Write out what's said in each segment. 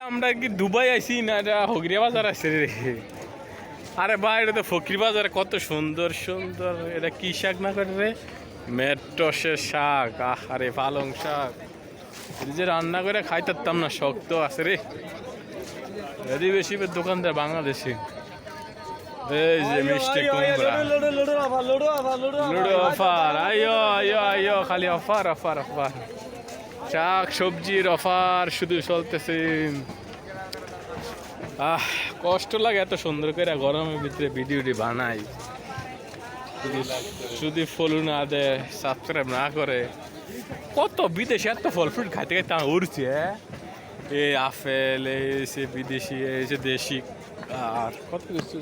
আমরা কি দুবাই আইছি না এটা হগরিয়া বাজার আছে রে? আরে ভাই এটা তো ফকির বাজার, কত সুন্দর সুন্দর। এটা কি শাক না করে রে? মেট্রসের শাক। আরে পালং শাক যে রান্না করে খাইতাম না, শক্ত আছে রে। যদি বেশি দোকানদার বাংলাদেশি। এই যে মিষ্টি কুমড়া, লুডো অফার, আইয়ো আইয়ো আইয়ো, খালি অফার অফার অফার। শাক সবজির অফার শুধু চলতেছে। কষ্ট লাগে এত সুন্দর করে গরমের ভিতরে ভিডিওটি বানাই, যদি ফলো না দেয়, সাবস্ক্রাইব না করে। কত বিদেশে এত ফল ফ্রুট খাইতে খাইতে উড়ছে। এই আপেল, এই সে বিদেশি, এই যে দেশি, আর কত কিছু।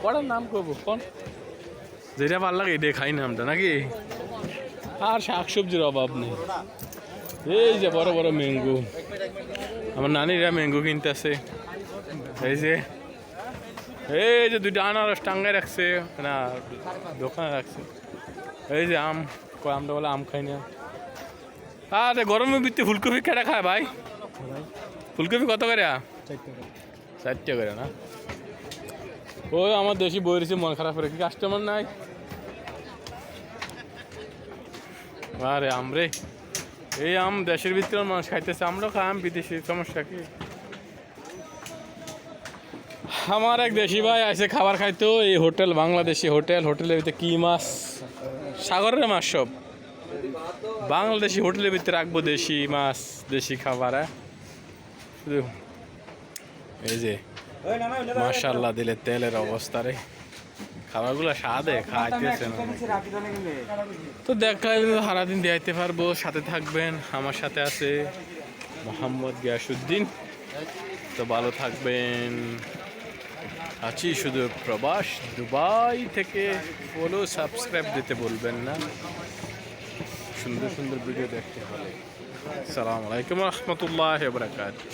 কটার নাম করবো কোন, যেটা ভালো লাগে এটাই খাই নামটা নাকি। আর শাক সবজির অভাব নেই। এই যে বড় বড় ম্যাঙ্গো, আমার নানিরা ম্যাঙ্গো কিনতেছে। এই যে দুইটা আনারস টাঙ্গায় রাখছে না, দোকানে রাখছে। এই যে আম, আমরা বলে আম খাই না। আরে গরমের ভিত্তি ফুলকপি কেটে খায় ভাই? ফুলকপি কত করে? 4 টাকা করে না? ওই আমার দেশি বই রয়েছে, মন খারাপ করে, কি কাস্টমার নাই। আরে আমরে, এই আম দেশের ভিতরে মানুষ খাইতেছে, আমরাও খাই আম, বিদেশি সমস্যা কি? আমার এক দেশি ভাই আছে খাবার খাইতো, এই হোটেল, বাংলাদেশি হোটেল। হোটেলের ভিতরে কি মাছ, সাগরের মাছ সব। বাংলাদেশি হোটেলের ভিতরে রাখবো দেশি মাছ, দেশি খাবার। শুধু এই যে মাশাআল্লাহ দিলে তেলের অবস্থা রে, খাবারগুলো স্বাদে খাইতেছে না। তো দেখা সারাদিন দিতে পারবো, সাথে থাকবেন। আমার সাথে আছে মোহাম্মদ গিয়াসউদ্দিন। তো ভালো থাকবেন। আছি শুধু প্রবাস দুবাই থেকে। ফলো সাবস্ক্রাইব দিতে বলবেন না, সুন্দর সুন্দর ভিডিও দেখতে হলে। আসসালামু আলাইকুম রহমতুল্লাহ বারাকাতুহু।